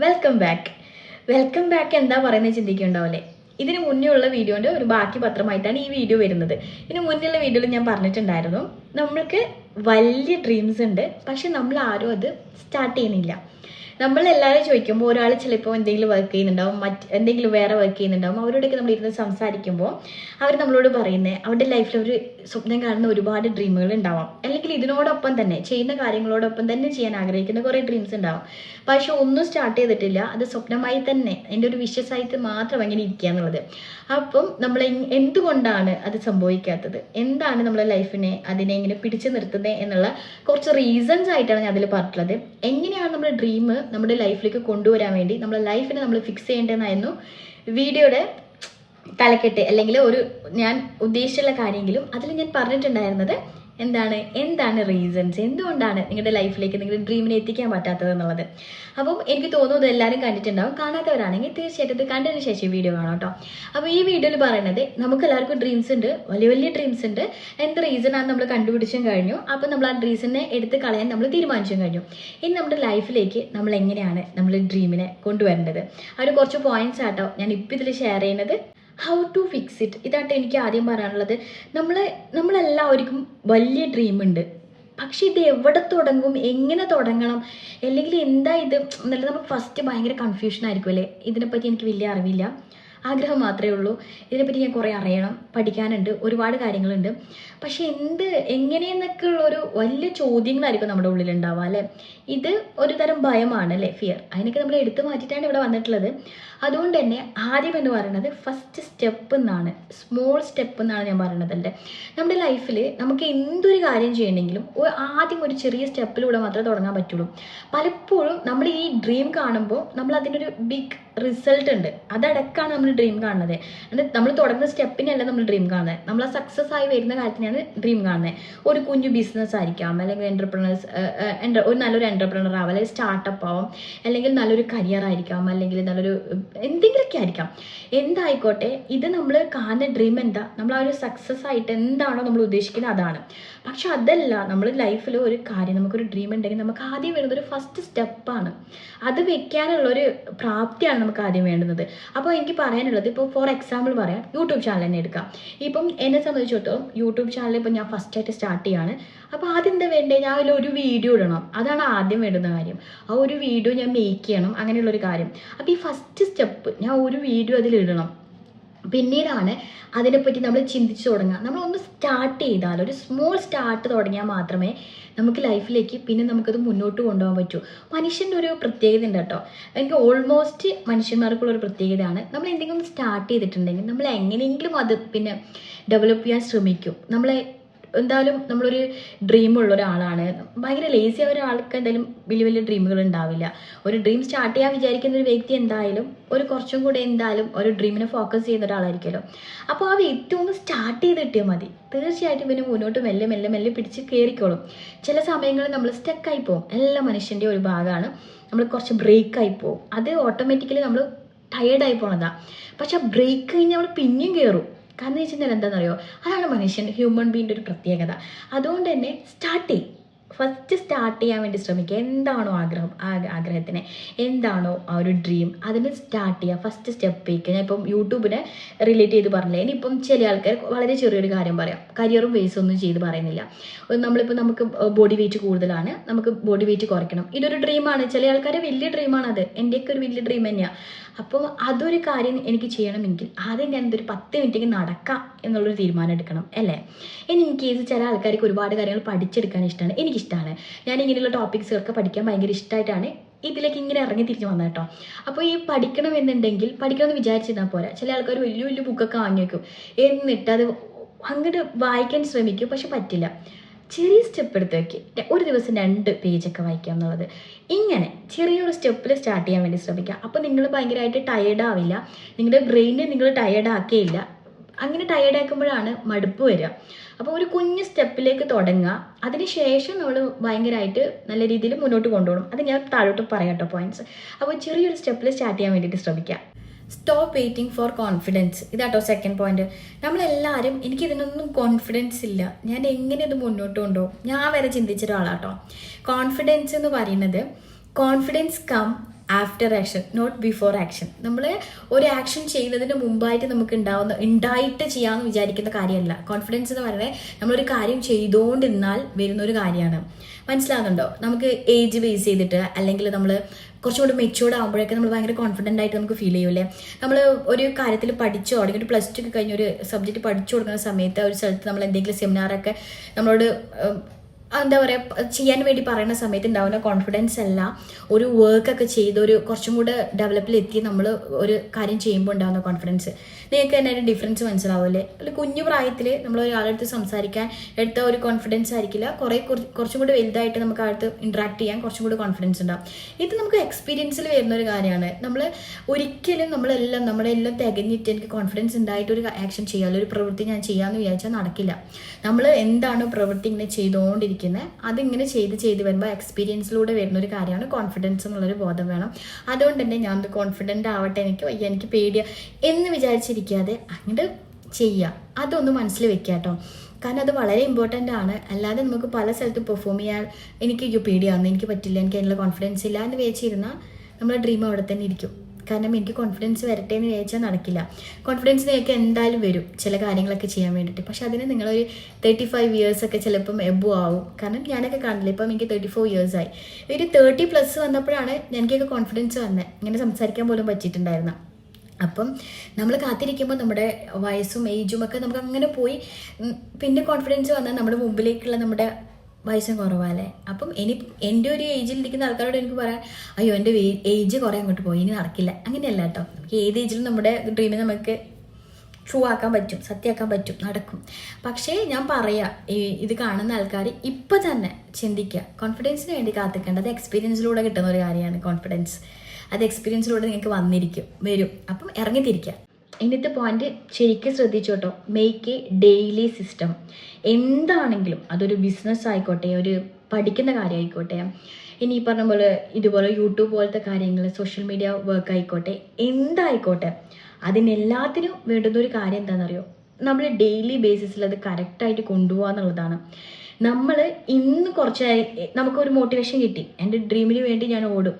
Welcome back എന്താ പറയുന്നത് ചിന്തിക്കുന്നുണ്ടാവില്ലേ. ഇതിന് മുന്നേ ഉള്ള വീഡിയോൻ്റെ ഒരു ബാക്കി പത്രമായിട്ടാണ് ഈ വീഡിയോ വരുന്നത്. ഇതിന് മുന്നേയുള്ള വീഡിയോയിൽ ഞാൻ പറഞ്ഞിട്ടുണ്ടായിരുന്നു, നമ്മൾക്ക് വലിയ ഡ്രീംസ് ഉണ്ട്, പക്ഷെ നമ്മൾ ആരും അത് സ്റ്റാർട്ട് ചെയ്യുന്നില്ല. നമ്മളെല്ലാവരും ചോദിക്കുമ്പോൾ ഒരാൾ ചിലപ്പോൾ എന്തെങ്കിലും വർക്ക് ചെയ്യുന്നുണ്ടാവും, എന്തെങ്കിലും വേറെ വർക്ക് ചെയ്യുന്നുണ്ടാവും. അവരോടൊക്കെ നമ്മൾ ഇരുന്ന് സംസാരിക്കുമ്പോൾ അവർ നമ്മളോട് പറയുന്നത് അവരുടെ ലൈഫിൽ അവർ സ്വപ്നം കാണുന്ന ഒരുപാട് ഡ്രീമുകൾ ഉണ്ടാവാം, അല്ലെങ്കിൽ ഇതിനോടൊപ്പം തന്നെ ചെയ്യുന്ന കാര്യങ്ങളോടൊപ്പം തന്നെ ചെയ്യാൻ ആഗ്രഹിക്കുന്ന കുറേ ഡ്രീംസ് ഉണ്ടാവും. പക്ഷെ ഒന്നും സ്റ്റാർട്ട് ചെയ്തിട്ടില്ല, അത് സ്വപ്നമായി തന്നെ എൻ്റെ ഒരു വിശ്വസായിട്ട് മാത്രം അങ്ങനെ ഇരിക്കുക എന്നുള്ളത്. അപ്പം നമ്മൾ എന്തുകൊണ്ടാണ് അത് സംഭവിക്കാത്തത്, എന്താണ് നമ്മളെ ലൈഫിനെ അതിനെ ഇങ്ങനെ പിടിച്ചു നിർത്തുന്നത് എന്നുള്ള കുറച്ച് റീസൺസ് ആയിട്ടാണ് ഞാൻ അതിൽ പറഞ്ഞിട്ടുള്ളത്. എങ്ങനെയാണ് നമ്മുടെ ഡ്രീം നമ്മുടെ ലൈഫിലേക്ക് കൊണ്ടുവരാൻ വേണ്ടി നമ്മളെ ലൈഫിനെ നമ്മൾ ഫിക്സ് ചെയ്യേണ്ടതെന്നായിരുന്നു വീഡിയോയുടെ തലക്കെട്ട്, അല്ലെങ്കിൽ ഞാൻ ഉദ്ദേശിച്ചുള്ള കാര്യമെങ്കിലും അതിൽ ഞാൻ പറഞ്ഞിട്ടുണ്ടായിരുന്നത് എന്താണ് റീസൺസ്, എന്തുകൊണ്ടാണ് നിങ്ങളുടെ ലൈഫിലേക്ക് നിങ്ങളുടെ ഡ്രീമിനെ എത്തിക്കാൻ പറ്റാത്തത് എന്നുള്ളത്. അപ്പം എനിക്ക് തോന്നുന്നത് എല്ലാവരും കണ്ടിട്ടുണ്ടാവും. കാണാത്തവരാണെങ്കിൽ തീർച്ചയായിട്ടും ഇത് കണ്ടതിന് ശേഷം വീഡിയോ കാണാം കേട്ടോ. അപ്പോൾ ഈ വീഡിയോയിൽ പറയുന്നത് നമുക്ക് എല്ലാവർക്കും ഡ്രീംസ് ഉണ്ട്, വലിയ വലിയ ഡ്രീംസ് ഉണ്ട്. എന്ത് റീസണാണ് നമ്മൾ കണ്ടുപിടിച്ചും കഴിഞ്ഞു. അപ്പം നമ്മൾ ആ ഡ്രീംസിനെ എടുത്ത് കളയാൻ നമ്മൾ തീരുമാനിച്ചും കഴിഞ്ഞു. ഇനി നമ്മുടെ ലൈഫിലേക്ക് നമ്മൾ എങ്ങനെയാണ് നമ്മൾ ഡ്രീമിനെ കൊണ്ടുവരേണ്ടത്, ആ കുറച്ച് പോയിന്റ്സ് ആട്ടോ ഞാൻ ഇപ്പം ഇതിൽ ഷെയർ ചെയ്യുന്നത്. ഹൗ ടു ഫിക്സ് ഇറ്റ്, ഇതാട്ടെ എനിക്ക് ആദ്യം പറയാനുള്ളത്. നമ്മളെല്ലാവർക്കും വലിയ ഡ്രീം ഉണ്ട്, പക്ഷെ ഇത് എവിടെ തുടങ്ങും, എങ്ങനെ തുടങ്ങണം, അല്ലെങ്കിൽ എന്താ ഇത് എന്നുള്ളത് നമുക്ക് ഫസ്റ്റ് ഭയങ്കര കൺഫ്യൂഷൻ ആയിരിക്കും അല്ലേ. ഇതിനെപ്പറ്റി എനിക്ക് വലിയ അറിവില്ല, ആഗ്രഹം മാത്രമേ ഉള്ളൂ. ഇതിനെപ്പറ്റി ഞാൻ കുറേ അറിയണം, പഠിക്കാനുണ്ട്, ഒരുപാട് കാര്യങ്ങളുണ്ട്. പക്ഷെ എങ്ങനെയെന്നൊക്കെ ഉള്ളൊരു വലിയ ചോദ്യങ്ങളായിരിക്കും നമ്മുടെ ഉള്ളിൽ ഉണ്ടാവുക അല്ലേ. ഇത് ഒരു തരം ഭയമാണ് അല്ലേ, ഫിയർ. അതിനൊക്കെ നമ്മൾ എടുത്തു മാറ്റിയിട്ടാണ് ഇവിടെ വന്നിട്ടുള്ളത്. അതുകൊണ്ട് തന്നെ ആദ്യം എന്ന് പറയുന്നത് ഫസ്റ്റ് സ്റ്റെപ്പ് എന്നാണ്, സ്മോൾ സ്റ്റെപ്പ് എന്നാണ് ഞാൻ പറയുന്നത്. അല്ലേ, നമ്മുടെ ലൈഫിൽ നമുക്ക് എന്തൊരു കാര്യം ചെയ്യണമെങ്കിലും ആദ്യം ഒരു ചെറിയ സ്റ്റെപ്പിലൂടെ മാത്രമേ തുടങ്ങാൻ പറ്റുള്ളൂ. പലപ്പോഴും നമ്മൾ ഈ ഡ്രീം കാണുമ്പോൾ നമ്മൾ അതിനൊരു ബിഗ് റിസൾട്ട് ഉണ്ട്, അതടക്കാണ് നമ്മൾ ഡ്രീം കാണുന്നത്. നമ്മൾ തുടങ്ങുന്ന സ്റ്റെപ്പിനല്ല നമ്മൾ ഡ്രീം കാണുന്നത്, നമ്മൾ ആ സക്സസ് ആയി വരുന്ന കാര്യത്തിനാണ് ഡ്രീം കാണുന്നത്. ഒരു കുഞ്ഞു ബിസിനസ് ആയിരിക്കാം, അല്ലെങ്കിൽ ഒരു നല്ലൊരു എൻ്റർപ്രണർ ആവാം, അല്ലെങ്കിൽ സ്റ്റാർട്ടപ്പ് ആവാം, അല്ലെങ്കിൽ നല്ലൊരു കരിയർ ആയിരിക്കാം, അല്ലെങ്കിൽ നല്ലൊരു എന്തെങ്കിലുമൊക്കെ ആയിരിക്കാം. എന്തായിക്കോട്ടെ, ഇത് നമ്മൾ കാണുന്ന ഡ്രീം എന്താ, നമ്മൾ ആ ഒരു സക്സസ് ആയിട്ട് എന്താണോ നമ്മൾ ഉദ്ദേശിക്കുന്നത് അതാണ്. പക്ഷെ അതല്ല, നമ്മൾ ലൈഫിൽ ഒരു കാര്യം, നമുക്കൊരു ഡ്രീം ഉണ്ടെങ്കിൽ നമുക്ക് ആദ്യം വേണ്ടത് ഒരു ഫസ്റ്റ് സ്റ്റെപ്പാണ്. അത് വെക്കാനുള്ളൊരു പ്രാപ്തിയാണ് നമുക്ക് ആദ്യം വേണ്ടുന്നത്. അപ്പോൾ എനിക്ക് പറയാനുള്ളത്, ഇപ്പോൾ ഫോർ എക്സാമ്പിൾ പറയാം, യൂട്യൂബ് ചാനൽ തന്നെ എടുക്കാം. ഇപ്പം എന്നെ സംബന്ധിച്ചിടത്തോളം യൂട്യൂബ് ചാനൽ ഇപ്പം ഞാൻ ഫസ്റ്റായിട്ട് സ്റ്റാർട്ട് ചെയ്യാണ്. അപ്പോൾ ആദ്യം എന്താ വേണ്ടത്, ഞാൻ അതിലൊരു വീഡിയോ ഇടണം, അതാണ് ആദ്യം വേണ്ടുന്ന കാര്യം. ആ ഒരു വീഡിയോ ഞാൻ മേക്ക് ചെയ്യണം, അങ്ങനെയുള്ളൊരു കാര്യം. അപ്പോൾ ഈ ഫസ്റ്റ് സ്റ്റെപ്പ്, ഞാൻ ഒരു വീഡിയോ അതിലിടണം. പിന്നീടാണ് അതിനെപ്പറ്റി നമ്മൾ ചിന്തിച്ച് തുടങ്ങുക. നമ്മളൊന്ന് സ്റ്റാർട്ട് ചെയ്താൽ, ഒരു സ്മോൾ സ്റ്റാർട്ട് തുടങ്ങിയാൽ മാത്രമേ നമുക്ക് ലൈഫിലേക്ക് പിന്നെ നമുക്കത് മുന്നോട്ട് കൊണ്ടുപോകാൻ പറ്റൂ. മനുഷ്യൻ്റെ ഒരു പ്രത്യേകത ഉണ്ട് കേട്ടോ, എനിക്ക് ഓൾമോസ്റ്റ് മനുഷ്യന്മാർക്കുള്ളൊരു പ്രത്യേകതയാണ്, നമ്മൾ എന്തെങ്കിലും സ്റ്റാർട്ട് ചെയ്തിട്ടുണ്ടെങ്കിൽ നമ്മൾ എങ്ങനെയെങ്കിലും അത് പിന്നെ ഡെവലപ്പ് ചെയ്യാൻ ശ്രമിക്കും. എന്തായാലും നമ്മളൊരു ഡ്രീമുള്ള ഒരാളാണ്, ഭയങ്കര ലേസി ആയ ഒരാൾക്ക് എന്തായാലും വലിയ വലിയ ഡ്രീമുകൾ ഉണ്ടാവില്ല. ഒരു ഡ്രീം സ്റ്റാർട്ട് ചെയ്യാൻ വിചാരിക്കുന്ന ഒരു വ്യക്തി എന്തായാലും കുറച്ചും കൂടെ എന്തായാലും ഒരു ഡ്രീമിനെ ഫോക്കസ് ചെയ്യുന്ന ഒരാളായിരിക്കുമല്ലോ. അപ്പോൾ ആ വ്യക്തി ഒന്ന് സ്റ്റാർട്ട് ചെയ്ത് കിട്ടിയാൽ മതി, തീർച്ചയായിട്ടും പിന്നെ മുന്നോട്ട് മെല്ലെ മെല്ലെ മെല്ലെ പിടിച്ച് കയറിക്കോളും. ചില സമയങ്ങളിൽ നമ്മൾ സ്റ്റക്കായി പോകും, എല്ലാ മനുഷ്യൻ്റെ ഒരു ഭാഗമാണ്. നമ്മൾ കുറച്ച് ബ്രേക്കായി പോകും, അത് ഓട്ടോമാറ്റിക്കലി നമ്മൾ ടയേർഡായി പോണതാണ്. പക്ഷെ ആ ബ്രേക്ക് കഴിഞ്ഞ് നമ്മൾ പിന്നെയും കയറും. കാരണം വെച്ചിട്ടുണ്ടെങ്കിൽ എന്താണെന്നറിയോ, അതാണ് മനുഷ്യൻ ഹ്യൂമൻ ബീൻ്റെ ഒരു പ്രത്യേകത. അതുകൊണ്ട് തന്നെ ഫസ്റ്റ് സ്റ്റാർട്ട് ചെയ്യാൻ വേണ്ടി ശ്രമിക്കുക. എന്താണോ ആഗ്രഹത്തിന് എന്താണോ ആ ഒരു ഡ്രീം, അതിന് സ്റ്റാർട്ട് ചെയ്യുക, ഫസ്റ്റ് സ്റ്റെപ്പ് വയ്ക്കുക. ഞാൻ ഇപ്പം യൂട്യൂബിനെ റിലേറ്റ് ചെയ്ത് പറഞ്ഞില്ലേ. ഇനിയിപ്പം ചില ആൾക്കാർ വളരെ ചെറിയൊരു കാര്യം പറയാം, കരിയറും ബേസ് ഒന്നും ചെയ്ത് പറയുന്നില്ല. നമുക്ക് ബോഡി വെയിറ്റ് കൂടുതലാണ്, നമുക്ക് ബോഡി വെയിറ്റ് കുറയ്ക്കണം, ഇതൊരു ഡ്രീമാണ്. ചില ആൾക്കാരെ വലിയ ഡ്രീമാണ് അത്, എൻ്റെയൊക്കെ ഒരു വലിയ ഡ്രീം തന്നെയാണ്. അപ്പം അതൊരു കാര്യം എനിക്ക് ചെയ്യണമെങ്കിൽ ആദ്യം ഞാൻ എന്തൊരു 10 മിനിറ്റേക്ക് നടക്കാം എന്നുള്ളൊരു തീരുമാനം എടുക്കണം അല്ലേ. ഇനി ഇൻ കേസ് ചില ആൾക്കാർക്ക് ഒരുപാട് കാര്യങ്ങൾ പഠിച്ചെടുക്കാൻ ഇഷ്ടമാണ്, എനിക്കിഷ്ടമാണ്. ഞാൻ ഇങ്ങനെയുള്ള ടോപ്പിക്സുകളൊക്കെ പഠിക്കാൻ ഭയങ്കര ഇഷ്ടമായിട്ടാണ് ഇതിലേക്ക് ഇങ്ങനെ ഇറങ്ങി തിരിച്ച് വന്നത് കേട്ടോ. അപ്പോൾ ഈ പഠിക്കണമെന്നുണ്ടെങ്കിൽ പഠിക്കണമെന്ന് വിചാരിച്ചിരുന്നാൽ പോരാ. ചില ആൾക്കാർ വലിയ വലിയ ബുക്കൊക്കെ വാങ്ങി വയ്ക്കും, എന്നിട്ട് അത് അങ്ങോട്ട് വായിക്കാൻ ശ്രമിക്കും, പക്ഷെ പറ്റില്ല. ചെറിയ സ്റ്റെപ്പ് എടുത്ത് വയ്ക്കുക, ഒരു ദിവസം 2 പേജൊക്കെ വായിക്കുക എന്നുള്ളത്. ഇങ്ങനെ ചെറിയൊരു സ്റ്റെപ്പിൽ സ്റ്റാർട്ട് ചെയ്യാൻ വേണ്ടി ശ്രമിക്കുക. അപ്പോൾ നിങ്ങൾ ഭയങ്കരമായിട്ട് ടയേർഡാവില്ല, നിങ്ങളുടെ ബ്രെയിനെ നിങ്ങൾ ടയേർഡാക്കുകയില്ല. അങ്ങനെ ടയേർഡാക്കുമ്പോഴാണ് മടുപ്പ് വരിക. അപ്പോൾ ഒരു കുഞ്ഞ് സ്റ്റെപ്പിലേക്ക് തുടങ്ങുക, അതിനുശേഷം നമ്മൾ ഭയങ്കരമായിട്ട് നല്ല രീതിയിൽ മുന്നോട്ട് കൊണ്ടുപോകണം. അത് ഞാൻ താഴോട്ട് പറയാം കേട്ടോ പോയിന്റ്സ്. അപ്പോൾ ചെറിയൊരു സ്റ്റെപ്പിൽ സ്റ്റാർട്ട് ചെയ്യാൻ വേണ്ടിയിട്ട് ശ്രമിക്കുക. സ്റ്റോപ്പ് വെയിറ്റിംഗ് ഫോർ കോൺഫിഡൻസ്, ഇതാട്ടോ സെക്കൻഡ് പോയിന്റ്. നമ്മളെല്ലാവരും എനിക്കിതിനൊന്നും കോൺഫിഡൻസ് ഇല്ല, ഞാൻ എങ്ങനെ ഇത് മുന്നോട്ട് കൊണ്ടുപോകും, ഞാൻ വരെ ചിന്തിച്ച ഒരാളാട്ടോ. കോൺഫിഡൻസ് എന്ന് പറയുന്നത്, confidence come after action, not before action. നമ്മൾ ഒരു ആക്ഷൻ ചെയ്യുന്നതിന് മുമ്പായിട്ട് നമുക്ക് ഉണ്ടായിട്ട് ചെയ്യാമെന്ന് വിചാരിക്കുന്ന കാര്യമല്ല കോൺഫിഡൻസ് എന്ന് പറയുന്നത്. നമ്മളൊരു കാര്യം ചെയ്തുകൊണ്ടിരുന്നാൽ വരുന്നൊരു കാര്യമാണ്. മനസ്സിലാകുന്നുണ്ടോ? നമുക്ക് ഏജ് ബേസ് ചെയ്തിട്ട് അല്ലെങ്കിൽ നമ്മൾ കുറച്ചും കൂടി മെച്യൂർഡ് ആകുമ്പോഴൊക്കെ നമ്മൾ ഭയങ്കര കോൺഫിഡൻ്റ് ആയിട്ട് നമുക്ക് ഫീൽ ചെയ്യൂലേ. നമ്മൾ ഒരു കാര്യത്തിൽ പഠിച്ചോ അല്ലെങ്കിൽ ഒരു +2 ഒക്കെ കഴിഞ്ഞ ഒരു സബ്ജക്റ്റ് പഠിച്ചു കൊടുക്കുന്ന സമയത്ത് ഒരു സ്ഥലത്ത് നമ്മൾ എന്തെങ്കിലും സെമിനാറൊക്കെ നമ്മളോട് എന്താ പറയുക ചെയ്യാൻ വേണ്ടി പറയുന്ന സമയത്ത് ഉണ്ടാവുന്ന കോൺഫിഡൻസ് അല്ല ഒരു വർക്കൊക്കെ ചെയ്ത് ഒരു കുറച്ചും കൂടെ ഡെവലപ്പിലെത്തി നമ്മൾ ഒരു കാര്യം ചെയ്യുമ്പോൾ ഉണ്ടാകുന്ന കോൺഫിഡൻസ്. നിങ്ങൾക്ക് തന്നെ ഒരു ഡിഫറൻസ് മനസ്സിലാവില്ലേ? ഒരു കുഞ്ഞു പ്രായത്തിൽ നമ്മൾ ഒരാളടുത്ത് സംസാരിക്കാൻ എടുത്ത ഒരു കോൺഫിഡൻസ് ആയിരിക്കില്ല, കുറച്ചും കൂടി വലുതായിട്ട് നമുക്ക് അടുത്ത് ഇൻട്രാക്ട് ചെയ്യാൻ കുറച്ചും കൂടി കോൺഫിഡൻസ് ഉണ്ടാവും. ഇത് നമുക്ക് എക്സ്പീരിയൻസിൽ വരുന്ന ഒരു കാര്യമാണ്. നമ്മൾ ഒരിക്കലും നമ്മുടെ എല്ലാം തികഞ്ഞിട്ട് എനിക്ക് കോൺഫിഡൻസ് ഉണ്ടായിട്ട് ഒരു ആക്ഷൻ ചെയ്യാമല്ലോ, ഒരു പ്രവൃത്തി ഞാൻ ചെയ്യാമെന്ന് വിചാരിച്ചാൽ നടക്കില്ല. നമ്മൾ എന്താണ് പ്രവൃത്തി ഇങ്ങനെ ചെയ്തുകൊണ്ടിരിക്കുന്നത് അതിങ്ങനെ ചെയ്ത് വരുമ്പോൾ എക്സ്പീരിയൻസിലൂടെ വരുന്നൊരു കാര്യമാണ് കോൺഫിഡൻസ് എന്നുള്ളൊരു ബോധം വേണം. അതുകൊണ്ട് തന്നെ ഞാൻ കോൺഫിഡൻ്റ് ആവട്ടെ, എനിക്ക് പേടിയ എന്ന് വിചാരിച്ചിരിക്കാതെ അങ്ങോട്ട് ചെയ്യുക. അതൊന്ന് മനസ്സിൽ വെക്കുക കേട്ടോ. കാരണം അത് വളരെ ഇമ്പോർട്ടൻ്റ് ആണ്. അല്ലാതെ നമുക്ക് പല സ്ഥലത്തും പെർഫോം ചെയ്യാൻ എനിക്ക് പേടിയാവുന്നു, എനിക്ക് പറ്റില്ല, എനിക്ക് അതിനുള്ള കോൺഫിഡൻസ് ഇല്ല എന്ന് വിചാരിച്ചിരുന്നാൽ നമ്മുടെ ഡ്രീം അവിടെ തന്നെ ഇരിക്കും. കാരണം എനിക്ക് കോൺഫിഡൻസ് വരട്ടെ എന്ന് വിചാരിച്ചാൽ നടക്കില്ല. കോൺഫിഡൻസ് നിങ്ങൾക്ക് എന്തായാലും വരും ചില കാര്യങ്ങളൊക്കെ ചെയ്യാൻ വേണ്ടിയിട്ട്. പക്ഷെ അതിന് നിങ്ങളൊരു 35 ഇയേഴ്സൊക്കെ ചിലപ്പം എബോ ആവും. കാരണം ഞാനൊക്കെ കാണില്ല, ഇപ്പം എനിക്ക് 34 ഇയേഴ്സായി. ഒരു 30+ വന്നപ്പോഴാണ് എനിക്കൊക്കെ കോൺഫിഡൻസ് വന്നത്, ഇങ്ങനെ സംസാരിക്കാൻ പോലും പറ്റിയിട്ടുണ്ടായിരുന്നു. അപ്പം നമ്മൾ കാത്തിരിക്കുമ്പോൾ നമ്മുടെ വയസ്സും ഏജും ഒക്കെ നമുക്ക് അങ്ങനെ പോയി പിന്നെ കോൺഫിഡൻസ് വന്നാൽ നമ്മുടെ മുമ്പിലേക്കുള്ള നമ്മുടെ വയസ്സും കുറവല്ലേ. അപ്പം എൻ്റെ ഒരു ഏജിലിരിക്കുന്ന ആൾക്കാരോട് എനിക്ക് പറയാൻ, അയ്യോ എൻ്റെ ഏജ് കുറേ അങ്ങോട്ട് പോയി, ഇനി നടക്കില്ല, അങ്ങനെയല്ല കേട്ടോ. നമുക്ക് ഏത് ഏജിലും നമ്മുടെ ഡ്രീമിനെ നമുക്ക് ട്രൂ ആക്കാൻ പറ്റും, സത്യമാക്കാൻ പറ്റും, നടക്കും. പക്ഷേ ഞാൻ പറയാം, ഇത് കാണുന്ന ആൾക്കാർ ഇപ്പം തന്നെ ചിന്തിക്കുക, കോൺഫിഡൻസിന് വേണ്ടി കാത്തിക്കേണ്ട. അത് എക്സ്പീരിയൻസിലൂടെ കിട്ടുന്ന ഒരു കാര്യമാണ് കോൺഫിഡൻസ്. അത് എക്സ്പീരിയൻസിലൂടെ നിങ്ങൾക്ക് വരും. അപ്പം ഇറങ്ങിത്തിരിക്കുക. ഇന്നത്തെ പോയിന്റ് ശരിക്കും ശ്രദ്ധിച്ചോട്ടോ. Make a daily system. എന്താണെങ്കിലും അതൊരു ബിസിനസ് ആയിക്കോട്ടെ, ഒരു പഠിക്കുന്ന കാര്യം ആയിക്കോട്ടെ, ഇനി ഈ പറഞ്ഞ പോലെ ഇതുപോലെ യൂട്യൂബ് പോലത്തെ കാര്യങ്ങൾ, സോഷ്യൽ മീഡിയ വർക്ക് ആയിക്കോട്ടെ, എന്തായിക്കോട്ടെ, അതിനെല്ലാത്തിനും വേണ്ടുന്നൊരു കാര്യം എന്താണെന്നറിയോ? നമ്മൾ ഡെയിലി ബേസിസിൽ അത് കറക്റ്റായിട്ട് കൊണ്ടുപോകുക എന്നുള്ളതാണ്. നമ്മൾ ഇന്ന് നമുക്കൊരു മോട്ടിവേഷൻ കിട്ടി, എൻ്റെ ഡ്രീമിന് വേണ്ടി ഞാൻ ഓടും.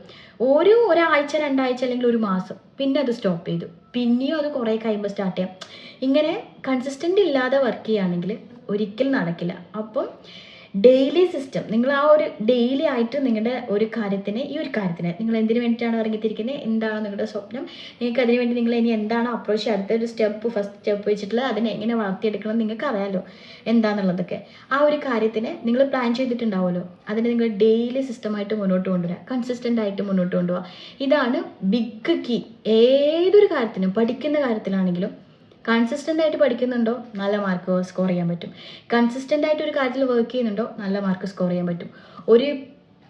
ഒരാഴ്ച 2 ആഴ്ച അല്ലെങ്കിൽ ഒരു മാസം, പിന്നെ അത് സ്റ്റോപ്പ് ചെയ്തു, പിന്നെയും അത് കുറേ കഴിയുമ്പോൾ സ്റ്റാർട്ട് ചെയ്യാം. ഇങ്ങനെ കൺസിസ്റ്റൻ്റ് ഇല്ലാതെ വർക്ക് ചെയ്യുകയാണെങ്കിൽ ഒരിക്കലും നടക്കില്ല. അപ്പം ഡെയിലി സിസ്റ്റം, നിങ്ങൾ ആ ഒരു ഡെയിലി ആയിട്ട് നിങ്ങളുടെ ഒരു കാര്യത്തിന് നിങ്ങൾ എന്തിനു വേണ്ടിയിട്ടാണ് ഇറങ്ങിത്തിരിക്കുന്നത്, എന്താണ് നിങ്ങളുടെ സ്വപ്നം, നിങ്ങൾക്ക് അതിന് വേണ്ടി നിങ്ങൾ ഇനി എന്താണ് അപ്രോച്ച്, അടുത്തൊരു ഫസ്റ്റ് സ്റ്റെപ്പ് വെച്ചിട്ടുള്ള അതിനെ എങ്ങനെ വളർത്തിയെടുക്കണം നിങ്ങൾക്ക് അറിയാമല്ലോ എന്താണെന്നുള്ളതൊക്കെ. ആ ഒരു കാര്യത്തിന് നിങ്ങൾ പ്ലാൻ ചെയ്തിട്ടുണ്ടാവുമല്ലോ, അതിനെ നിങ്ങൾ ഡെയിലി സിസ്റ്റമായിട്ട് മുന്നോട്ട് കൊണ്ടുവരിക, കൺസിസ്റ്റൻ്റ് ആയിട്ട് മുന്നോട്ട് കൊണ്ടുപോകുക. ഇതാണ് ബിഗ് കീ. ഏതൊരു കാര്യത്തിനും, പഠിക്കുന്ന കാര്യത്തിലാണെങ്കിലും കൺസിസ്റ്റൻ്റ് ആയിട്ട് പഠിക്കുന്നുണ്ടോ നല്ല മാർക്ക് സ്കോർ ചെയ്യാൻ പറ്റും. കൺസിസ്റ്റൻ്റ് ആയിട്ട് ഒരു കാര്യത്തിൽ വർക്ക് ചെയ്യുന്നുണ്ടോ നല്ല മാർക്ക് സ്കോർ ചെയ്യാൻ പറ്റും. ഒരു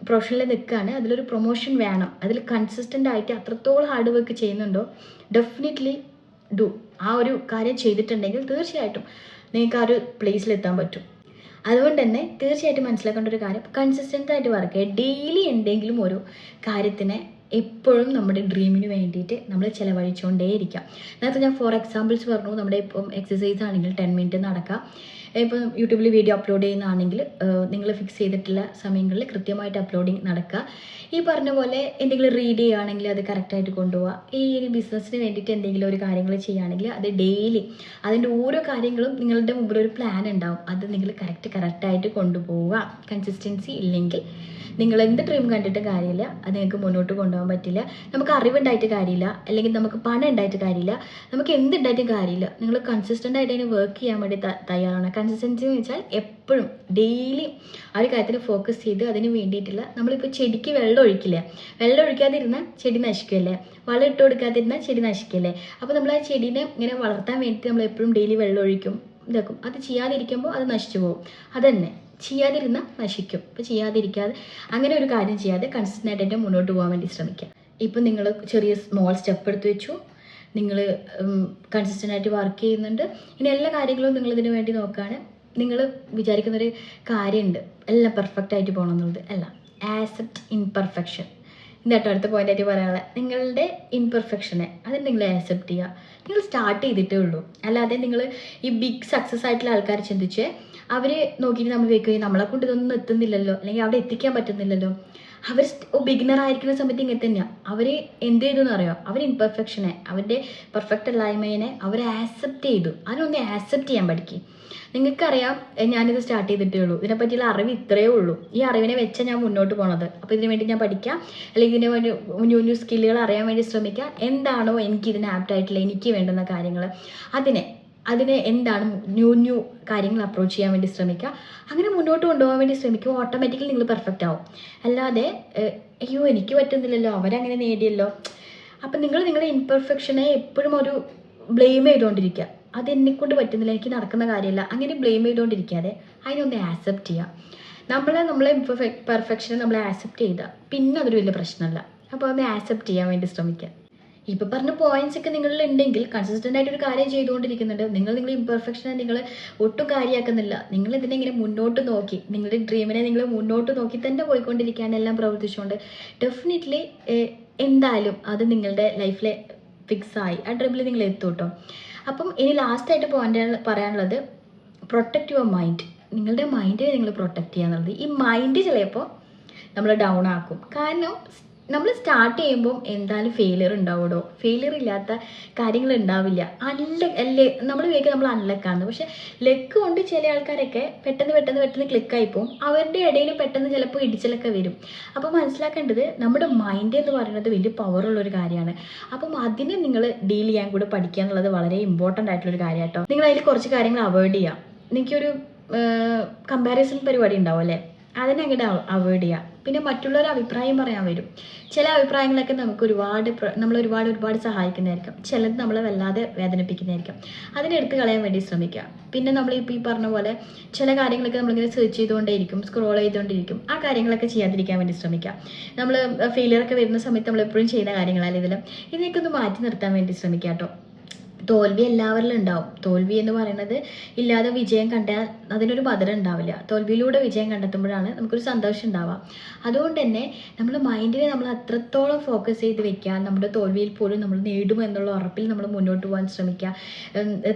പ്രൊഫഷനിൽ നിൽക്കുകയാണ്, അതിലൊരു പ്രൊമോഷൻ വേണം, അതിൽ കൺസിസ്റ്റൻ്റ് ആയിട്ട് അത്രത്തോളം ഹാർഡ് വർക്ക് ചെയ്യുന്നുണ്ടോ ഡെഫിനറ്റ്ലി ഡു. ആ ഒരു കാര്യം ചെയ്തിട്ടുണ്ടെങ്കിൽ തീർച്ചയായിട്ടും നിങ്ങൾക്ക് ആ ഒരു പ്ലേസിലെത്താൻ പറ്റും. അതുകൊണ്ട് തന്നെ തീർച്ചയായിട്ടും മനസ്സിലാക്കേണ്ട ഒരു കാര്യം, കൺസിസ്റ്റൻ്റ് ആയിട്ട് വർക്ക് ചെയ്യുക. ഡെയിലി എന്തെങ്കിലും ഒരു കാര്യത്തിനെ എപ്പോഴും നമ്മുടെ ഡ്രീമിന് വേണ്ടിയിട്ട് നമ്മൾ ചിലവഴിച്ചുകൊണ്ടേയിരിക്കാം. നേരത്തെ ഞാൻ ഫോർ എക്സാമ്പിൾസ് പറഞ്ഞു. നമ്മുടെ ഇപ്പം എക്സസൈസ് ആണെങ്കിൽ 10 മിനിറ്റ് നടക്കുക. ഇപ്പം യൂട്യൂബിൽ വീഡിയോ അപ്ലോഡ് ചെയ്യുന്നതാണെങ്കിൽ നിങ്ങൾ ഫിക്സ് ചെയ്തിട്ടുള്ള സമയങ്ങളിൽ കൃത്യമായിട്ട് അപ്ലോഡിങ് നടക്കുക. ഈ പറഞ്ഞ പോലെ എന്തെങ്കിലും റീഡ് ചെയ്യുകയാണെങ്കിൽ അത് കറക്റ്റായിട്ട് കൊണ്ടുപോവുക. ഈ ഒരു ബിസിനസ്സിന് വേണ്ടിയിട്ട് എന്തെങ്കിലും ഒരു കാര്യങ്ങൾ ചെയ്യുകയാണെങ്കിൽ അത് ഡെയിലി അതിൻ്റെ ഓരോ കാര്യങ്ങളും നിങ്ങളുടെ മുമ്പിൽ ഒരു പ്ലാൻ ഉണ്ടാവും, അത് നിങ്ങൾ കറക്റ്റായിട്ട് കൊണ്ടുപോവുക. കൺസിസ്റ്റൻസി ഇല്ലെങ്കിൽ നിങ്ങൾ എന്ത് ഡ്രീം കണ്ടിട്ട് കാര്യമില്ല, അത് നിങ്ങൾക്ക് മുന്നോട്ട് കൊണ്ടുപോകാൻ പറ്റില്ല. നമുക്ക് അറിവുണ്ടായിട്ട് കാര്യമില്ല, അല്ലെങ്കിൽ നമുക്ക് പണം ഉണ്ടായിട്ട് കാര്യമില്ല, നമുക്ക് എന്തുണ്ടായിട്ടും കാര്യമില്ല. നിങ്ങൾ കൺസിസ്റ്റൻ്റ് ആയിട്ട് അതിന് വർക്ക് ചെയ്യാൻ വേണ്ടി തയ്യാറാണ്. കൺസിസ്റ്റൻസി എന്ന് വെച്ചാൽ എപ്പോഴും ഡെയിലി ആ ഒരു കാര്യത്തിൽ ഫോക്കസ് ചെയ്ത് അതിന് വേണ്ടിയിട്ടുള്ള, നമ്മളിപ്പോൾ ചെടിക്ക് വെള്ളം ഒഴിക്കില്ല, വെള്ളം ഒഴിക്കാതിരുന്നാൽ ചെടി നശിക്കില്ലേ, വളം ഇട്ട് കൊടുക്കാതിരുന്നാൽ ചെടി നശിക്കില്ലേ. അപ്പോൾ നമ്മൾ ആ ചെടീനെ ഇങ്ങനെ വളർത്താൻ വേണ്ടിയിട്ട് നമ്മൾ എപ്പോഴും ഡെയിലി വെള്ളം ഒഴിക്കും, ഇതാക്കും. അത് ചെയ്യാതിരിക്കുമ്പോൾ അത് നശിച്ചു പോകും. അതന്നെ, ചെയ്യാതിരുന്നാൽ നശിക്കും. അപ്പോൾ ചെയ്യാതിരിക്കാതെ അങ്ങനെ ഒരു കാര്യം ചെയ്യാതെ കൺസിസ്റ്റൻ്റ് ആയിട്ട് മുന്നോട്ട് പോകാൻ വേണ്ടി ശ്രമിക്കുക. ഇപ്പം നിങ്ങൾ ചെറിയ സ്മോൾ സ്റ്റെപ്പ് എടുത്ത് വെച്ചു, നിങ്ങൾ കൺസിസ്റ്റൻ്റ് ആയിട്ട് വർക്ക് ചെയ്യുന്നുണ്ട്. ഇനി എല്ലാ കാര്യങ്ങളും നിങ്ങളിതിനു വേണ്ടി നോക്കുകയാണ്. നിങ്ങൾ വിചാരിക്കുന്നൊരു കാര്യമുണ്ട്, എല്ലാം പെർഫെക്റ്റ് ആയിട്ട് പോകണം എന്നുള്ളത് അല്ല. Accept imperfection. ഇതാട്ടോ അടുത്ത പോയിൻ്റായിട്ട് പറയാനുള്ളത്. നിങ്ങളുടെ ഇംപെർഫെക്ഷനെ അതിന് നിങ്ങൾ ആക്സെപ്റ്റ് ചെയ്യുക. നിങ്ങൾ സ്റ്റാർട്ട് ചെയ്തിട്ടേ ഉള്ളൂ. അല്ലാതെ നിങ്ങൾ ഈ ബിഗ് സക്സസ് ആയിട്ടുള്ള ആൾക്കാർ ചിന്തിച്ച് അവർ നോക്കിയിട്ട് നമ്മൾ വെക്കുകയും നമ്മളെ കൊണ്ട് ഇതൊന്നും എത്തുന്നില്ലല്ലോ, അല്ലെങ്കിൽ അവിടെ എത്തിക്കാൻ പറ്റുന്നില്ലല്ലോ, അവർ ബിഗിനർ ആയിരിക്കുന്ന സമയത്ത് ഇങ്ങനെ തന്നെയാണ്. അവർ എന്ത് ചെയ്തു എന്നറിയോ, അവർ ഇംപെർഫെക്ഷനെ, അവരുടെ പെർഫെക്റ്റ് അല്ലായ്മേനെ അവർ ആക്സെപ്റ്റ് ചെയ്തു. അതിനൊന്ന് ആക്സെപ്റ്റ് ചെയ്യാൻ പഠിക്കും. നിങ്ങൾക്കറിയാം, ഞാനിത് സ്റ്റാർട്ട് ചെയ്തിട്ടേ ഉള്ളൂ, ഇതിനെപ്പറ്റിയുള്ള അറിവ് ഇത്രയേ ഉള്ളൂ. ഈ അറിവിനെ വെച്ചാൽ ഞാൻ മുന്നോട്ട് പോണത്. അപ്പോൾ ഇതിനു വേണ്ടി ഞാൻ പഠിക്കാം, അല്ലെങ്കിൽ ഇതിന് വേണ്ടി ന്യൂ സ്കില്ലുകൾ അറിയാൻ വേണ്ടി ശ്രമിക്കാം. എന്താണോ എനിക്ക് ഇതിന് ആപ്റ്റായിട്ടുള്ള, എനിക്ക് വേണ്ടുന്ന കാര്യങ്ങൾ, അതിനെ എന്താണ് ന്യൂ കാര്യങ്ങൾ അപ്രോച്ച് ചെയ്യാൻ വേണ്ടി ശ്രമിക്കുക. അങ്ങനെ മുന്നോട്ട് കൊണ്ടുപോകാൻ വേണ്ടി ശ്രമിക്കുക. ഓട്ടോമാറ്റിക്കലി നിങ്ങൾ പെർഫെക്റ്റ് ആവും. അല്ലാതെ അയ്യോ എനിക്ക് പറ്റുന്നില്ലല്ലോ, അവരങ്ങനെ നേടിയല്ലോ. അപ്പം നിങ്ങളുടെ ഇംപെർഫെക്ഷനെ എപ്പോഴും ഒരു ബ്ലെയിം ചെയ്തുകൊണ്ടിരിക്കുക. അതെന്നെക്കൊണ്ട് പറ്റുന്നില്ല, എനിക്ക് നടക്കുന്ന കാര്യമില്ല, അങ്ങനെ ബ്ലെയിം ചെയ്തുകൊണ്ടിരിക്കാതെ അതിനൊന്ന് ആക്സെപ്റ്റ് ചെയ്യുക. നമ്മളെ പെർഫെക്ഷനെ നമ്മൾ ആക്സെപ്റ്റ് ചെയ്താൽ പിന്നെ അതൊരു വലിയ പ്രശ്നമല്ല. അപ്പോൾ ഒന്ന് ആക്സെപ്റ്റ് ചെയ്യാൻ വേണ്ടി ശ്രമിക്കുക. ഇപ്പോൾ പറഞ്ഞ പോയിന്റ്സ് ഒക്കെ നിങ്ങളിൽ ഉണ്ടെങ്കിൽ കൺസിസ്റ്റൻ്റ് ആയിട്ടൊരു കാര്യം ചെയ്തുകൊണ്ടിരിക്കുന്നുണ്ട്, നിങ്ങളുടെ ഇംപെർഫെക്ഷനെ നിങ്ങൾ ഒട്ടും കാര്യമാക്കുന്നില്ല, നിങ്ങൾ ഇതിനെ ഇങ്ങനെ മുന്നോട്ട് നോക്കി, നിങ്ങളുടെ ഡ്രീമിനെ നിങ്ങൾ മുന്നോട്ട് നോക്കി തന്നെ പോയിക്കൊണ്ടിരിക്കുകയാണ്, എല്ലാം പ്രവർത്തിച്ചുകൊണ്ട്, ഡെഫിനറ്റ്ലി എന്തായാലും അത് നിങ്ങളുടെ ലൈഫിലെ ഫിക്സായി ആ ഡ്രീമിൽ നിങ്ങൾ എത്തും കേട്ടോ. അപ്പം ഇനി ലാസ്റ്റായിട്ട് പറയാനുള്ളത്, പ്രൊട്ടക്റ്റ് യുവർ മൈൻഡ്. നിങ്ങളുടെ മൈൻഡിനെ നിങ്ങൾ പ്രൊട്ടക്റ്റ് ചെയ്യുക എന്നുള്ളത്. ഈ മൈൻഡ് ചിലപ്പോൾ നമ്മൾ ഡൗൺ ആക്കും. കാരണം നമ്മൾ സ്റ്റാർട്ട് ചെയ്യുമ്പോൾ എന്തായാലും ഫെയിലിയർ ഉണ്ടാവുമോ, ഫെയിലിയർ ഇല്ലാത്ത കാര്യങ്ങൾ ഉണ്ടാവില്ല. നമ്മൾ വിചാരിക്കും നമ്മൾ അൺലക്കാണ്, പക്ഷെ ലക്ക് കൊണ്ട് ചില ആൾക്കാരൊക്കെ പെട്ടെന്ന് ക്ലിക്കായി പോകും. അവരുടെ ഇടയിൽ പെട്ടെന്ന് ചിലപ്പോൾ ഇടിച്ചിലൊക്കെ വരും. അപ്പോൾ മനസ്സിലാക്കേണ്ടത്, നമ്മുടെ മൈൻഡ് എന്ന് പറയുന്നത് വലിയ പവറുള്ളൊരു കാര്യമാണ്. അപ്പം അതിനെ നിങ്ങൾ ഡീൽ ചെയ്യാൻ കൂടെ പഠിക്കുക എന്നുള്ളത് വളരെ ഇമ്പോർട്ടൻ്റ് ആയിട്ടുള്ളൊരു കാര്യം കേട്ടോ. നിങ്ങൾ അതിൽ കുറച്ച് കാര്യങ്ങൾ അവോയ്ഡ് ചെയ്യാം. എനിക്കൊരു കമ്പാരിസൺ പരിപാടി ഉണ്ടാവും അല്ലേ, അതിനെ അങ്ങോട്ട് അവോയ്ഡ് ചെയ്യുക. പിന്നെ മറ്റുള്ളവരുടെ അഭിപ്രായം പറയാൻ വരും. ചില അഭിപ്രായങ്ങളൊക്കെ നമുക്ക് ഒരുപാട് സഹായിക്കുന്നതായിരിക്കും, ചിലത് നമ്മളെ വല്ലാതെ വേദനിപ്പിക്കുന്നതായിരിക്കും. അതിനെടുത്ത് കളയാൻ വേണ്ടി ശ്രമിക്കുക. പിന്നെ നമ്മളിപ്പോൾ ഈ പറഞ്ഞ പോലെ ചില കാര്യങ്ങളൊക്കെ നമ്മളിങ്ങനെ സെർച്ച് ചെയ്തുകൊണ്ടേയിരിക്കും, സ്ക്രോൾ ചെയ്തുകൊണ്ടിരിക്കും. ആ കാര്യങ്ങളൊക്കെ ചെയ്യാതിരിക്കാൻ വേണ്ടി ശ്രമിക്കുക. നമ്മൾ ഫെയിലിയറൊക്കെ വരുന്ന സമയത്ത് നമ്മളെപ്പോഴും ചെയ്യുന്ന കാര്യങ്ങളല്ല ഇതിനൊക്കെ ഒന്ന് മാറ്റി നിർത്താൻ വേണ്ടി ശ്രമിക്കുക കേട്ടോ. തോൽവി എല്ലാവരിലും ഉണ്ടാവും. തോൽവി എന്ന് പറയുന്നത് ഇല്ലാതെ വിജയം കണ്ടാൽ അതിനൊരു മധുരം ഉണ്ടാവില്ല. തോൽവിയിലൂടെ വിജയം കണ്ടെത്തുമ്പോഴാണ് നമുക്കൊരു സന്തോഷം ഉണ്ടാവുക. അതുകൊണ്ട് തന്നെ നമ്മുടെ മൈൻഡിനെ നമ്മൾ അത്രത്തോളം ഫോക്കസ് ചെയ്ത് വെക്കുക. നമ്മുടെ തോൽവിയിൽ പോലും നമ്മൾ നേടുമെന്നുള്ള ഉറപ്പിൽ നമ്മൾ മുന്നോട്ട് പോകാൻ ശ്രമിക്കുക.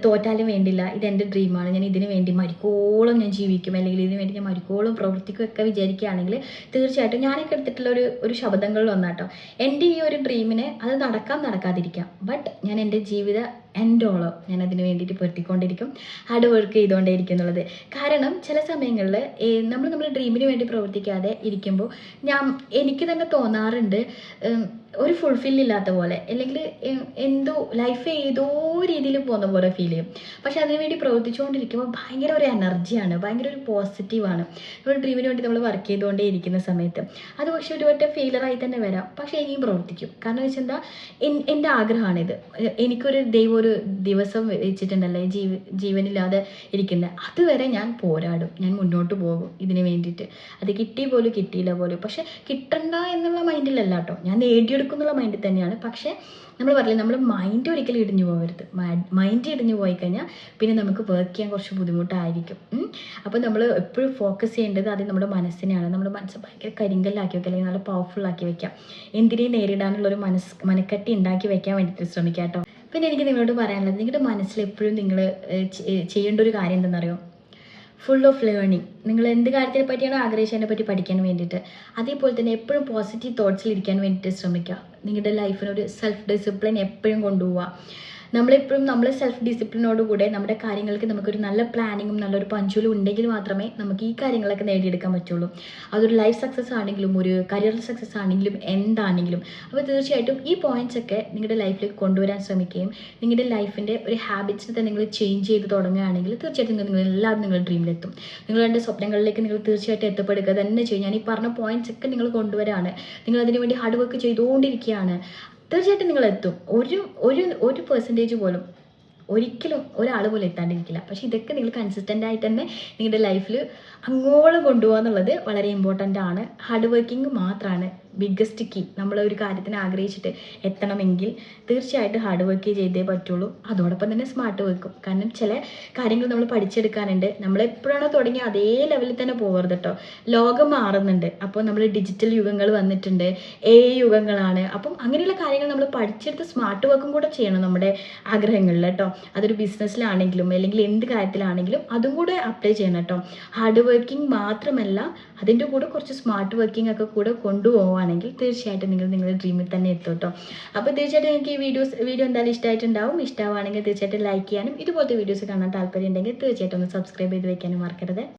തോറ്റാലും വേണ്ടില്ല, ഇതെൻ്റെ ഡ്രീമാണ്, ഞാൻ ഇതിനു വേണ്ടി മരിക്കോളം ഞാൻ ജീവിക്കും, അല്ലെങ്കിൽ ഇതിനു വേണ്ടി ഞാൻ മരിക്കോളം പ്രവർത്തിക്കുകയൊക്കെ വിചാരിക്കുകയാണെങ്കിൽ തീർച്ചയായിട്ടും ഞാനൊക്കെ എടുത്തിട്ടുള്ള ഒരു ശബ്ദങ്ങളിൽ ഒന്നാട്ടോ, എൻ്റെ ഈ ഒരു ഡ്രീമിനെ അത് നടക്കാതിരിക്കാം, ബട്ട് ഞാൻ എൻ്റെ ജീവിത എൻഡോളം ഞാൻ അതിന് വേണ്ടിയിട്ട് പൊരുത്തിക്കൊണ്ടിരിക്കും, ഹാർഡ് വർക്ക് ചെയ്തുകൊണ്ടേയിരിക്കും എന്നുള്ളത്. കാരണം ചില സമയങ്ങളിൽ നമ്മൾ ഡ്രീമിന് വേണ്ടി പ്രവർത്തിക്കാതെ ഇരിക്കുമ്പോൾ എനിക്ക് തന്നെ തോന്നാറുണ്ട് ഒരു ഫുൾഫില്ലില്ലാത്ത പോലെ, അല്ലെങ്കിൽ എന്തോ ലൈഫ് ഏതോ രീതിയിൽ പോകുന്ന പോലെ ഫീൽ ചെയ്യും. പക്ഷെ അതിനുവേണ്ടി പ്രവർത്തിച്ചുകൊണ്ടിരിക്കുമ്പോൾ ഭയങ്കര ഒരു എനർജിയാണ്, ഭയങ്കര ഒരു പോസിറ്റീവാണ്. നമ്മൾ ഡ്രീമിന് വേണ്ടി നമ്മൾ വർക്ക് ചെയ്തുകൊണ്ടേ ഇരിക്കുന്ന സമയത്ത് അത് പക്ഷേ ഒരു വട്ടം ഫെയിലറായി തന്നെ വരാം, പക്ഷേ ഇനിയും പ്രവർത്തിക്കും. കാരണം വെച്ചാൽ എന്താ, എൻ്റെ ആഗ്രഹമാണിത്. എനിക്കൊരു ദൈവം ഒരു ദിവസം വെച്ചിട്ടുണ്ടല്ലേ ജീവനില്ലാതെ ഇരിക്കുന്നത്, അതുവരെ ഞാൻ പോരാടും, ഞാൻ മുന്നോട്ട് പോകും ഇതിന് വേണ്ടിയിട്ട്. അത് കിട്ടി പോലും കിട്ടിയില്ല പോലും, പക്ഷെ കിട്ടണ്ട എന്നുള്ള മൈൻഡിലല്ല കേട്ടോ, ഞാൻ നേടിയെടുക്കുന്നുള്ള മൈൻഡിൽ തന്നെയാണ്. പക്ഷേ നമ്മൾ പറയില്ലേ, നമ്മൾ മൈൻഡ് ഒരിക്കലും ഇടിഞ്ഞു പോകരുത്. മൈൻഡ് ഇടിഞ്ഞു പോയി കഴിഞ്ഞാൽ പിന്നെ നമുക്ക് വർക്ക് ചെയ്യാൻ കുറച്ച് ബുദ്ധിമുട്ടായിരിക്കും. അപ്പോൾ നമ്മൾ എപ്പോഴും ഫോക്കസ് ചെയ്യേണ്ടത് അത് നമ്മുടെ മനസ്സിനെയാണ്. നമ്മുടെ മനസ്സ് ഭയങ്കര കരിങ്കല്ലാക്കി വെക്കുക, അല്ലെങ്കിൽ നല്ല പവർഫുള്ളാക്കി വെക്കാം. എന്തിനേയും നേരിടാനുള്ളൊരു മനക്കട്ടി ഉണ്ടാക്കി വെക്കാൻ വേണ്ടിയിട്ട് ശ്രമിക്കാം കേട്ടോ. പിന്നെ എനിക്ക് നിങ്ങളോട് പറയാനുള്ളത്, നിങ്ങളുടെ മനസ്സിൽ എപ്പോഴും നിങ്ങൾ ചെയ്യേണ്ട ഒരു കാര്യം എന്താണെന്നറിയോ, ഫുൾ ഓഫ് ലേണിംഗ്. നിങ്ങൾ എന്ത് കാര്യത്തിനെ പറ്റിയാണോ ആഗ്രഹിച്ചതിനെ പറ്റി പഠിക്കാൻ വേണ്ടിയിട്ട്, അതേപോലെ തന്നെ എപ്പോഴും പോസിറ്റീവ് തോട്ട്സിൽ ഇരിക്കാൻ വേണ്ടിയിട്ട് ശ്രമിക്കുക. നിങ്ങളുടെ ലൈഫിനൊരു സെൽഫ് ഡിസിപ്ലിൻ എപ്പോഴും കൊണ്ടുപോവുക. നമ്മളെപ്പോഴും നമ്മൾ സെൽഫ് ഡിസിപ്ലിനോടുകൂടെ നമ്മുടെ കാര്യങ്ങൾക്ക് നമുക്കൊരു നല്ല പ്ലാനിങ്ങും നല്ലൊരു പഞ്ച്വലും ഉണ്ടെങ്കിൽ മാത്രമേ നമുക്ക് ഈ കാര്യങ്ങളൊക്കെ നേടിയെടുക്കാൻ പറ്റുള്ളൂ. അതൊരു ലൈഫ് സക്സസ് ആണെങ്കിലും ഒരു കരിയർ സക്സസ് ആണെങ്കിലും എന്താണെങ്കിലും. അപ്പോൾ തീർച്ചയായിട്ടും ഈ പോയിന്റ്സ് ഒക്കെ നിങ്ങളുടെ ലൈഫിലേക്ക് കൊണ്ടുവരാൻ ശ്രമിക്കുകയും നിങ്ങളുടെ ലൈഫിൻ്റെ ഒരു ഹാബിറ്റ്സിനെ തന്നെ നിങ്ങൾ ചേഞ്ച് ചെയ്ത് തുടങ്ങുകയാണെങ്കിൽ തീർച്ചയായിട്ടും നിങ്ങൾ എല്ലാവരും നിങ്ങളുടെ ഡ്രീമിലെത്തും. നിങ്ങളുടെ സ്വപ്നങ്ങളിലേക്ക് നിങ്ങൾ തീർച്ചയായിട്ടും എത്തപ്പെടുക തന്നെ ചെയ്യും. ഞാൻ ഈ പറഞ്ഞ പോയിന്റ്സ് ഒക്കെ നിങ്ങൾ കൊണ്ടുവരാണ്, നിങ്ങൾ അതിനു വേണ്ടി ഹാർഡ് വർക്ക് ചെയ്തുകൊണ്ടിരിക്കുകയാണ്, തീർച്ചയായിട്ടും നിങ്ങൾ എത്തും. ഒരു പെർസെൻറ്റേജ് പോലും ഒരിക്കലും ഒരാൾ പോലും എത്താണ്ടിരിക്കില്ല. പക്ഷേ ഇതൊക്കെ നിങ്ങൾ കൺസിസ്റ്റൻ്റ് ആയിട്ട് തന്നെ നിങ്ങളുടെ ലൈഫിൽ അങ്ങോളം കൊണ്ടുപോകുക എന്നുള്ളത് വളരെ ഇമ്പോർട്ടൻ്റ് ആണ്. ഹാർഡ് വർക്കിംഗ് മാത്രമാണ് ബിഗ്ഗസ്റ്റ് കീ. നമ്മളൊരു കാര്യത്തിന് ആഗ്രഹിച്ചിട്ട് എത്തണമെങ്കിൽ തീർച്ചയായിട്ടും ഹാർഡ് വർക്ക് ചെയ്തേ പറ്റുള്ളൂ. അതോടൊപ്പം തന്നെ സ്മാർട്ട് വർക്കും. കാരണം ചില കാര്യങ്ങൾ നമ്മൾ പഠിച്ചെടുക്കാനുണ്ട്. നമ്മളെപ്പോഴാണോ തുടങ്ങി അതേ ലെവലിൽ തന്നെ പോകരുത് കേട്ടോ. ലോകം മാറുന്നുണ്ട്. അപ്പോൾ നമ്മൾ ഡിജിറ്റൽ യുഗങ്ങൾ വന്നിട്ടുണ്ട്, AI യുഗങ്ങളാണ്. അപ്പം അങ്ങനെയുള്ള കാര്യങ്ങൾ നമ്മൾ പഠിച്ചെടുത്ത് സ്മാർട്ട് വർക്കും കൂടെ ചെയ്യണം നമ്മുടെ ആഗ്രഹങ്ങളിൽ കേട്ടോ. അതൊരു ബിസിനസ്സിലാണെങ്കിലും അല്ലെങ്കിൽ എന്ത് കാര്യത്തിലാണെങ്കിലും അതും കൂടെ അപ്ലൈ ചെയ്യണം കേട്ടോ. ഹാർഡ് വർക്കിംഗ് മാത്രമല്ല അതിൻ്റെ കൂടെ കുറച്ച് സ്മാർട്ട് വർക്കിംഗ് ഒക്കെ കൂടെ കൊണ്ടുപോവുകയാണെങ്കിൽ തീർച്ചയായിട്ടും നിങ്ങൾ നിങ്ങളുടെ ഡ്രീമിൽ തന്നെ എത്തും കേട്ടോ. അപ്പോൾ തീർച്ചയായിട്ടും എനിക്ക് ഈ വീഡിയോ എന്തായാലും ഇഷ്ടമായിട്ടുണ്ടാവും. ഇഷ്ടമാണെങ്കിൽ തീർച്ചയായിട്ടും ലൈക്ക് ചെയ്യാനും ഇതുപോലത്തെ വീഡിയോസ് കാണാൻ താല്പര്യം ഉണ്ടെങ്കിൽ തീർച്ചയായിട്ടും ഒന്ന് സബ്സ്ക്രൈബ് ചെയ്ത് വെക്കാനും മറക്കരുത്.